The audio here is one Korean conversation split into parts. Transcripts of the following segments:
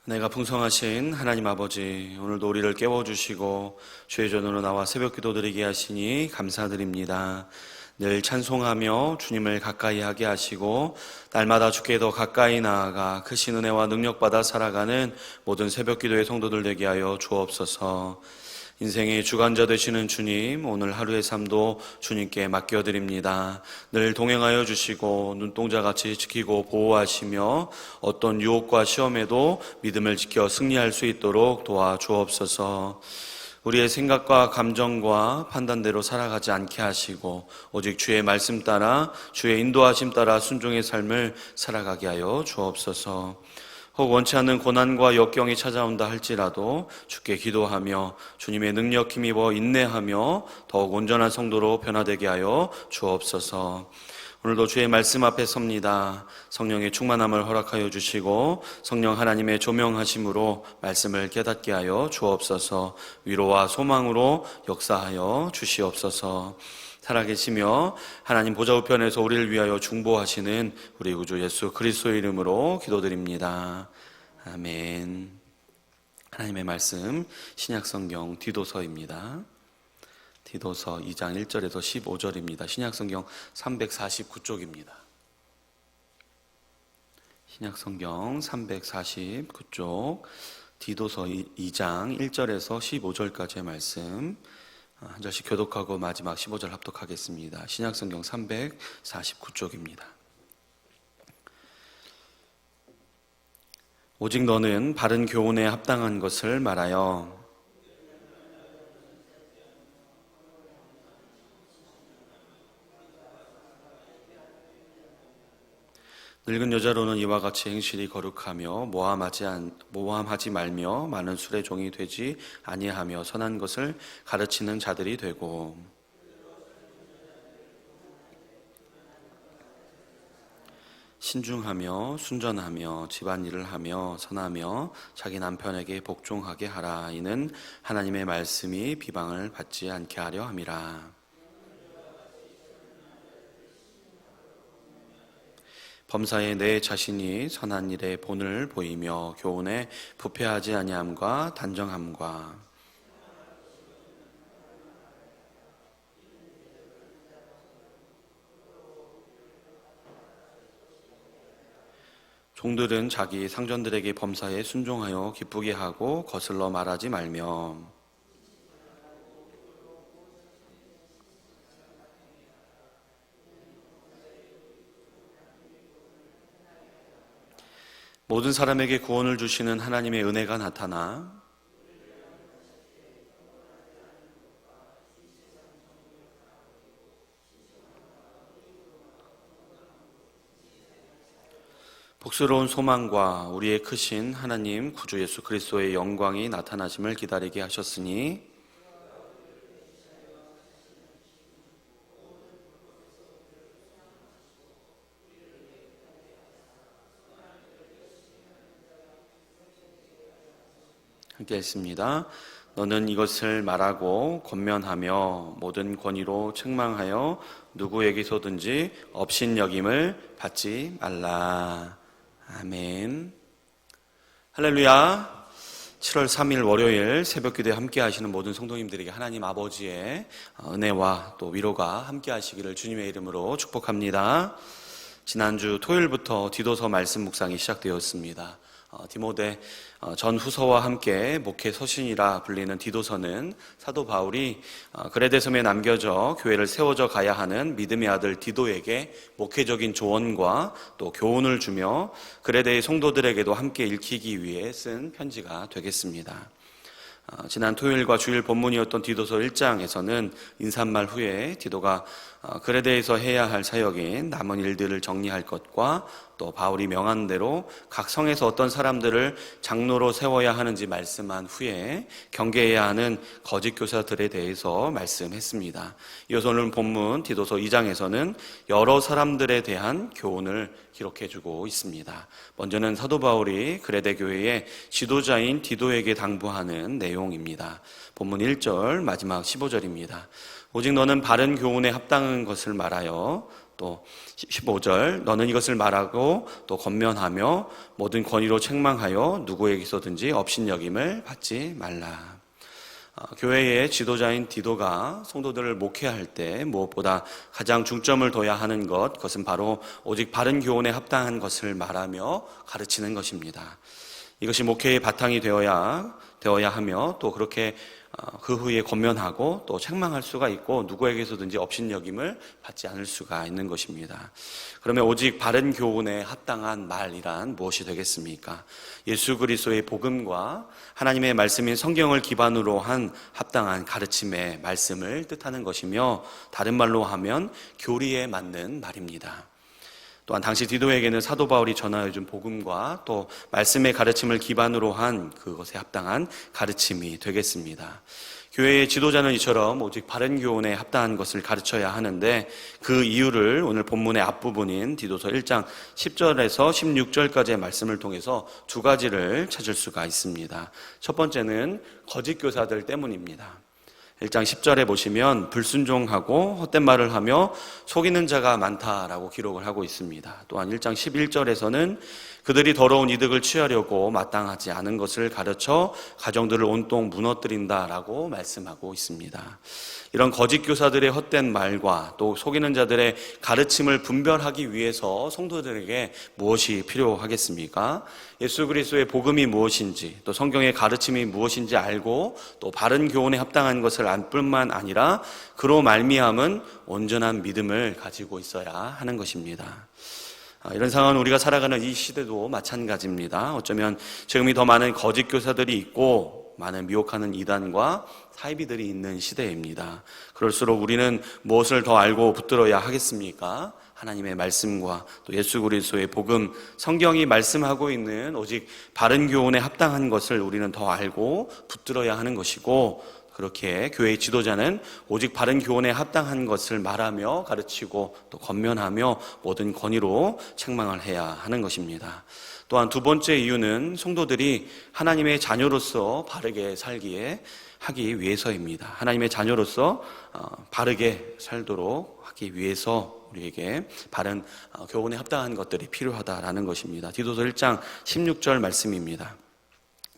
내가 풍성하신 하나님 아버지, 오늘도 우리를 깨워주시고 주의 전으로 나와 새벽 기도 드리게 하시니 감사드립니다. 늘 찬송하며 주님을 가까이 하게 하시고 날마다 주께 더 가까이 나아가 크신 은혜와 능력받아 살아가는 모든 새벽 기도의 성도들 되게 하여 주옵소서. 인생의 주관자 되시는 주님, 오늘 하루의 삶도 주님께 맡겨드립니다. 늘 동행하여 주시고 눈동자같이 지키고 보호하시며 어떤 유혹과 시험에도 믿음을 지켜 승리할 수 있도록 도와주옵소서. 우리의 생각과 감정과 판단대로 살아가지 않게 하시고 오직 주의 말씀 따라 주의 인도하심 따라 순종의 삶을 살아가게 하여 주옵소서. 혹 원치 않는 고난과 역경이 찾아온다 할지라도 주께 기도하며 주님의 능력 힘입어 인내하며 더욱 온전한 성도로 변화되게 하여 주옵소서. 오늘도 주의 말씀 앞에 섭니다. 성령의 충만함을 허락하여 주시고 성령 하나님의 조명하심으로 말씀을 깨닫게 하여 주옵소서. 위로와 소망으로 역사하여 주시옵소서. 살아계시며 하나님 보좌 우편에서 우리를 위하여 중보하시는 우리 구주 예수 그리스도의 이름으로 기도드립니다. 아멘. 하나님의 말씀 신약성경 디도서입니다. 디도서 2장 1절에서 15절입니다. 신약성경 349쪽입니다. 신약성경 349쪽 디도서 2장 1절에서 15절까지의 말씀 한 절씩 교독하고 마지막 15절 합독하겠습니다. 신약성경 349쪽입니다. 오직 너는 바른 교훈에 합당한 것을 말하여 늙은 여자로는 이와 같이 행실이 거룩하며 모함하지 말며 많은 술의 종이 되지 아니하며 선한 것을 가르치는 자들이 되고 신중하며 순전하며 집안일을 하며 선하며 자기 남편에게 복종하게 하라. 이는 하나님의 말씀이 비방을 받지 않게 하려 함이라. 범사에 내 자신이 선한 일에 본을 보이며 교훈에 부패하지 아니함과 단정함과 종들은 자기 상전들에게 범사에 순종하여 기쁘게 하고 거슬러 말하지 말며 모든 사람에게 구원을 주시는 하나님의 은혜가 나타나 복스러운 소망과 우리의 크신 하나님 구주 예수 그리스도의 영광이 나타나심을 기다리게 하셨으니 함께 했습니다. 너는 이것을 말하고 권면하며 모든 권위로 책망하여 누구에게서든지 업신여김을 받지 말라. 아멘. 할렐루야. 7월 3일 월요일 새벽 기도에 함께 하시는 모든 성도님들에게 하나님 아버지의 은혜와 또 위로가 함께 하시기를 주님의 이름으로 축복합니다. 지난주 토요일부터 디도서 말씀 묵상이 시작되었습니다. 디모데 전 후서와 함께 목회 서신이라 불리는 디도서는 사도 바울이 그레데 섬에 남겨져 교회를 세워져 가야 하는 믿음의 아들 디도에게 목회적인 조언과 또 교훈을 주며 그레데의 성도들에게도 함께 읽히기 위해 쓴 편지가 되겠습니다. 지난 토요일과 주일 본문이었던 디도서 1장에서는 인사말 후에 디도가 그레데에서 해야 할 사역인 남은 일들을 정리할 것과 또 바울이 명한 대로 각 성에서 어떤 사람들을 장로로 세워야 하는지 말씀한 후에 경계해야 하는 거짓 교사들에 대해서 말씀했습니다. 이어서 오늘 본문 디도서 2장에서는 여러 사람들에 대한 교훈을 기록해주고 있습니다. 먼저는 사도 바울이 그레데 교회의 지도자인 디도에게 당부하는 내용입니다. 본문 1절 마지막 15절입니다. 오직 너는 바른 교훈에 합당한 것을 말하여 또 15절 너는 이것을 말하고 또 권면하며 모든 권위로 책망하여 누구에게서든지 업신여김을 받지 말라. 교회의 지도자인 디도가 성도들을 목회할 때 무엇보다 가장 중점을 둬야 하는 그것은 바로 오직 바른 교훈에 합당한 것을 말하며 가르치는 것입니다. 이것이 목회의 바탕이 되어야 하며 또 그렇게 그 후에 권면하고 또 책망할 수가 있고 누구에게서든지 업신여김을 받지 않을 수가 있는 것입니다. 그러면 오직 바른 교훈에 합당한 말이란 무엇이 되겠습니까? 예수 그리스도의 복음과 하나님의 말씀인 성경을 기반으로 한 합당한 가르침의 말씀을 뜻하는 것이며 다른 말로 하면 교리에 맞는 말입니다. 또한 당시 디도에게는 사도 바울이 전하여준 복음과 또 말씀의 가르침을 기반으로 한 그것에 합당한 가르침이 되겠습니다. 교회의 지도자는 이처럼 오직 바른 교훈에 합당한 것을 가르쳐야 하는데 그 이유를 오늘 본문의 앞부분인 디도서 1장 10절에서 16절까지의 말씀을 통해서 두 가지를 찾을 수가 있습니다. 첫 번째는 거짓 교사들 때문입니다. 1장 10절에 보시면 불순종하고 헛된 말을 하며 속이는 자가 많다라고 기록을 하고 있습니다. 또한 1장 11절에서는 그들이 더러운 이득을 취하려고 마땅하지 않은 것을 가르쳐 가정들을 온통 무너뜨린다라고 말씀하고 있습니다. 이런 거짓 교사들의 헛된 말과 또 속이는 자들의 가르침을 분별하기 위해서 성도들에게 무엇이 필요하겠습니까? 예수 그리스도의 복음이 무엇인지 또 성경의 가르침이 무엇인지 알고 또 바른 교훈에 합당한 것을 알 뿐만 아니라 그로 말미암은 온전한 믿음을 가지고 있어야 하는 것입니다. 이런 상황은 우리가 살아가는 이 시대도 마찬가지입니다. 어쩌면 지금이 더 많은 거짓 교사들이 있고 많은 미혹하는 이단과 사이비들이 있는 시대입니다. 그럴수록 우리는 무엇을 더 알고 붙들어야 하겠습니까? 하나님의 말씀과 또 예수 그리스도의 복음, 성경이 말씀하고 있는 오직 바른 교훈에 합당한 것을 우리는 더 알고 붙들어야 하는 것이고 그렇게 교회의 지도자는 오직 바른 교훈에 합당한 것을 말하며 가르치고 또 권면하며 모든 권위로 책망을 해야 하는 것입니다. 또한 두 번째 이유는 성도들이 하나님의 자녀로서 바르게 살기에 하기 위해서입니다. 하나님의 자녀로서 바르게 살도록 하기 위해서 우리에게 바른 교훈에 합당한 것들이 필요하다라는 것입니다. 디도서 1장 16절 말씀입니다.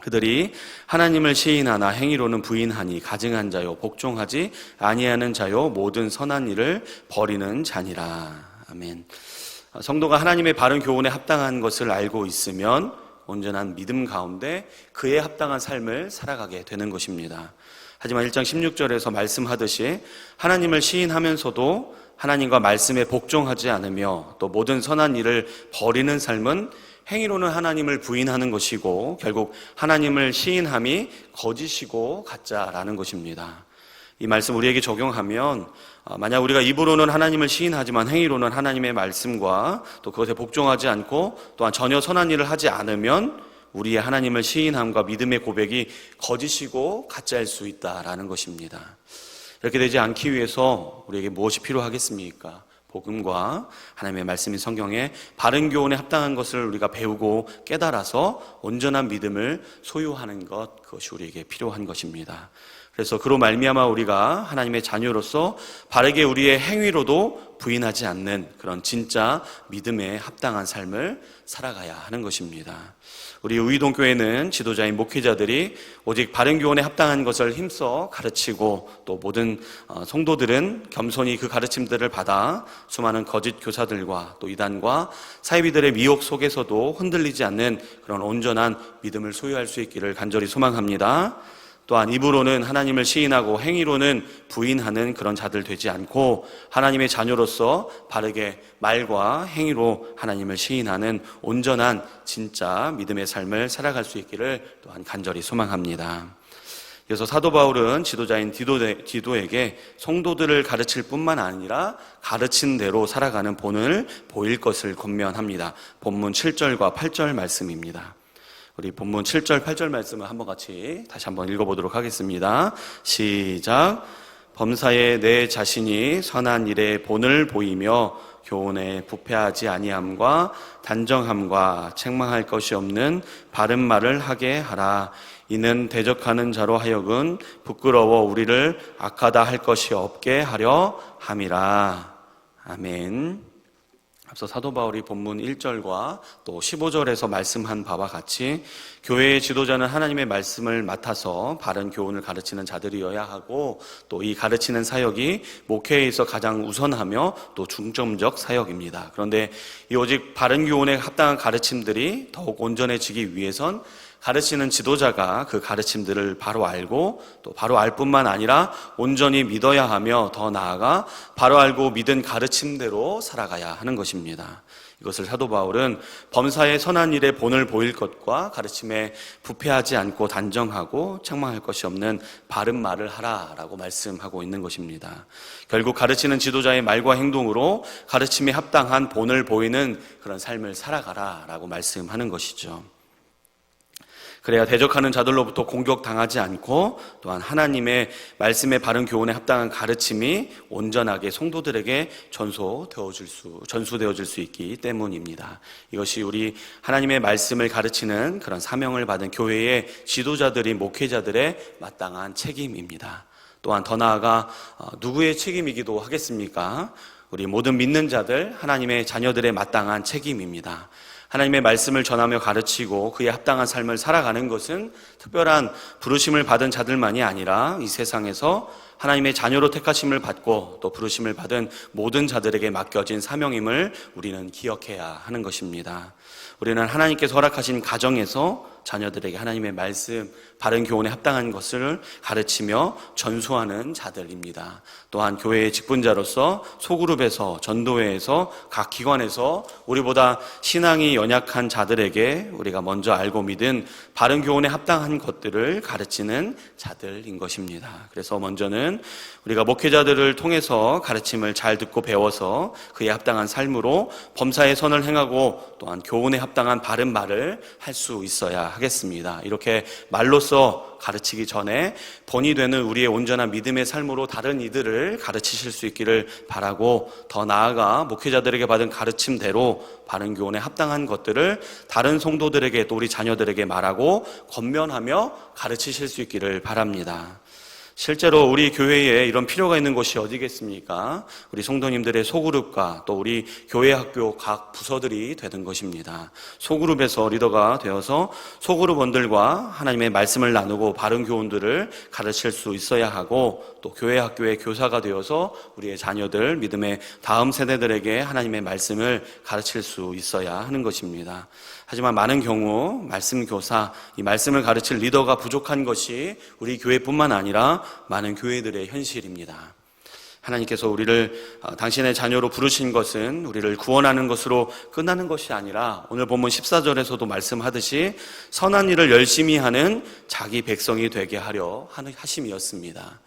그들이 하나님을 시인하나 행위로는 부인하니 가증한 자요 복종하지 아니하는 자요 모든 선한 일을 버리는 자니라. 아멘. 성도가 하나님의 바른 교훈에 합당한 것을 알고 있으면 온전한 믿음 가운데 그에 합당한 삶을 살아가게 되는 것입니다. 하지만 1장 16절에서 말씀하듯이 하나님을 시인하면서도 하나님과 말씀에 복종하지 않으며 또 모든 선한 일을 버리는 삶은 행위로는 하나님을 부인하는 것이고 결국 하나님을 시인함이 거짓이고 가짜라는 것입니다. 이 말씀 우리에게 적용하면 만약 우리가 입으로는 하나님을 시인하지만 행위로는 하나님의 말씀과 또 그것에 복종하지 않고 또한 전혀 선한 일을 하지 않으면 우리의 하나님을 시인함과 믿음의 고백이 거짓이고 가짜일 수 있다라는 것입니다. 이렇게 되지 않기 위해서 우리에게 무엇이 필요하겠습니까? 복음과 하나님의 말씀인 성경에 바른 교훈에 합당한 것을 우리가 배우고 깨달아서 온전한 믿음을 소유하는 것, 그것이 우리에게 필요한 것입니다. 그래서 그로 말미암아 우리가 하나님의 자녀로서 바르게 우리의 행위로도 부인하지 않는 그런 진짜 믿음에 합당한 삶을 살아가야 하는 것입니다. 우리 우이동교회는 지도자인 목회자들이 오직 바른 교훈에 합당한 것을 힘써 가르치고 또 모든 성도들은 겸손히 그 가르침들을 받아 수많은 거짓 교사들과 또 이단과 사이비들의 미혹 속에서도 흔들리지 않는 그런 온전한 믿음을 소유할 수 있기를 간절히 소망합니다. 또한 입으로는 하나님을 시인하고 행위로는 부인하는 그런 자들 되지 않고 하나님의 자녀로서 바르게 말과 행위로 하나님을 시인하는 온전한 진짜 믿음의 삶을 살아갈 수 있기를 또한 간절히 소망합니다. 그래서 사도 바울은 지도자인 디도에게 성도들을 가르칠 뿐만 아니라 가르친 대로 살아가는 본을 보일 것을 권면합니다. 본문 7절과 8절 말씀입니다. 우리 본문 7절, 8절 말씀을 다시 한번 읽어보도록 하겠습니다. 시작. 범사에 내 자신이 선한 일에 본을 보이며 교훈에 부패하지 아니함과 단정함과 책망할 것이 없는 바른 말을 하게 하라. 이는 대적하는 자로 하여금 부끄러워 우리를 악하다 할 것이 없게 하려 함이라. 아멘. 앞서 사도 바울이 본문 1절과 또 15절에서 말씀한 바와 같이 교회의 지도자는 하나님의 말씀을 맡아서 바른 교훈을 가르치는 자들이어야 하고, 또 이 가르치는 사역이 목회에 있어 가장 우선하며 또 중점적 사역입니다. 그런데 이 오직 바른 교훈에 합당한 가르침들이 더욱 온전해지기 위해선 가르치는 지도자가 그 가르침들을 바로 알고, 또 바로 알 뿐만 아니라 온전히 믿어야 하며, 더 나아가 바로 알고 믿은 가르침대로 살아가야 하는 것입니다. 이것을 사도 바울은 범사의 선한 일에 본을 보일 것과 가르침에 부패하지 않고 단정하고 책망할 것이 없는 바른 말을 하라라고 말씀하고 있는 것입니다. 결국 가르치는 지도자의 말과 행동으로 가르침에 합당한 본을 보이는 그런 삶을 살아가라라고 말씀하는 것이죠. 그래야 대적하는 자들로부터 공격당하지 않고, 또한 하나님의 말씀의 바른 교훈에 합당한 가르침이 온전하게 성도들에게 전수되어질 수 있기 때문입니다. 이것이 우리 하나님의 말씀을 가르치는 그런 사명을 받은 교회의 지도자들인 목회자들의 마땅한 책임입니다. 또한 더 나아가 누구의 책임이기도 하겠습니까? 우리 모든 믿는 자들, 하나님의 자녀들의 마땅한 책임입니다. 하나님의 말씀을 전하며 가르치고 그에 합당한 삶을 살아가는 것은 특별한 부르심을 받은 자들만이 아니라 이 세상에서 하나님의 자녀로 택하심을 받고 또 부르심을 받은 모든 자들에게 맡겨진 사명임을 우리는 기억해야 하는 것입니다. 우리는 하나님께서 허락하신 가정에서 자녀들에게 하나님의 말씀, 바른 교훈에 합당한 것을 가르치며 전수하는 자들입니다. 또한 교회의 직분자로서 소그룹에서, 전도회에서, 각 기관에서 우리보다 신앙이 연약한 자들에게 우리가 먼저 알고 믿은 바른 교훈에 합당한 것들을 가르치는 자들인 것입니다. 그래서 먼저는 우리가 목회자들을 통해서 가르침을 잘 듣고 배워서 그에 합당한 삶으로 범사의 선을 행하고, 또한 교훈에 합당한 바른 말을 할 수 있어야 하겠습니다. 이렇게 말로써 가르치기 전에 본이 되는 우리의 온전한 믿음의 삶으로 다른 이들을 가르치실 수 있기를 바라고, 더 나아가 목회자들에게 받은 가르침대로 바른 교훈에 합당한 것들을 다른 성도들에게, 또 우리 자녀들에게 말하고 권면하며 가르치실 수 있기를 바랍니다. 실제로 우리 교회에 이런 필요가 있는 곳이 어디겠습니까? 우리 성도님들의 소그룹과 또 우리 교회 학교 각 부서들이 되는 것입니다. 소그룹에서 리더가 되어서 소그룹원들과 하나님의 말씀을 나누고 바른 교훈들을 가르칠 수 있어야 하고, 또 교회 학교의 교사가 되어서 우리의 자녀들, 믿음의 다음 세대들에게 하나님의 말씀을 가르칠 수 있어야 하는 것입니다. 하지만 많은 경우 말씀 교사, 이 말씀을 가르칠 리더가 부족한 것이 우리 교회뿐만 아니라 많은 교회들의 현실입니다. 하나님께서 우리를 당신의 자녀로 부르신 것은 우리를 구원하는 것으로 끝나는 것이 아니라, 오늘 본문 14절에서도 말씀하듯이 선한 일을 열심히 하는 자기 백성이 되게 하려 하심이었습니다.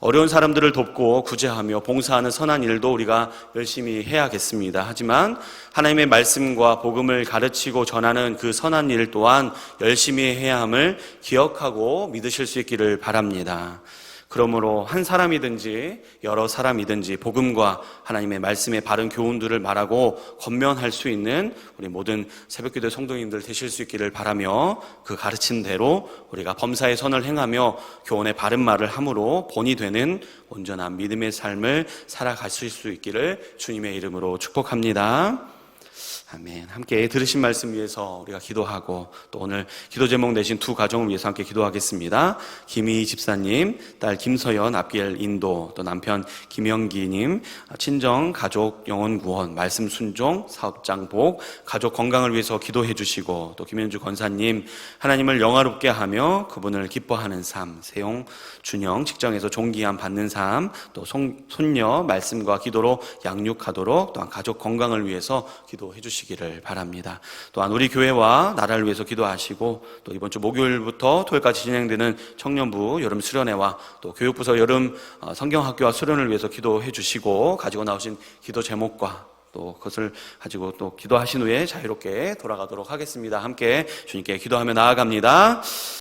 어려운 사람들을 돕고 구제하며 봉사하는 선한 일도 우리가 열심히 해야겠습니다. 하지만 하나님의 말씀과 복음을 가르치고 전하는 그 선한 일 또한 열심히 해야 함을 기억하고 믿으실 수 있기를 바랍니다. 그러므로 한 사람이든지 여러 사람이든지 복음과 하나님의 말씀의 바른 교훈들을 말하고 권면할 수 있는 우리 모든 새벽기도 성도님들 되실 수 있기를 바라며, 그 가르친 대로 우리가 범사의 선을 행하며 교훈의 바른 말을 함으로 본이 되는 온전한 믿음의 삶을 살아가실 수 있기를 주님의 이름으로 축복합니다. 아멘. 함께 들으신 말씀 위해서 우리가 기도하고, 또 오늘 기도 제목 내신 두 가정을 위해서 함께 기도하겠습니다. 김희 집사님, 딸 김서연 앞길 인도, 또 남편 김영기님, 친정 가족 영혼 구원, 말씀 순종, 사업 장복, 가족 건강을 위해서 기도해 주시고, 또 김현주 권사님, 하나님을 영화롭게 하며 그분을 기뻐하는 삶, 세용 준영 직장에서 존귀함 받는 삶, 또 손녀 말씀과 기도로 양육하도록, 또한 가족 건강을 위해서 기도해 주시기 기를 바랍니다. 또한 우리 교회와 나라를 위해서 기도하시고, 또 이번 주 목요일부터 토요일까지 진행되는 청년부 여름 수련회와 또 교육부서 여름 성경학교와 수련을 위해서 기도해 주시고, 가지고 나오신 기도 제목과 또 그것을 가지고 또 기도하신 후에 자유롭게 돌아가도록 하겠습니다. 함께 주님께 기도하며 나아갑니다.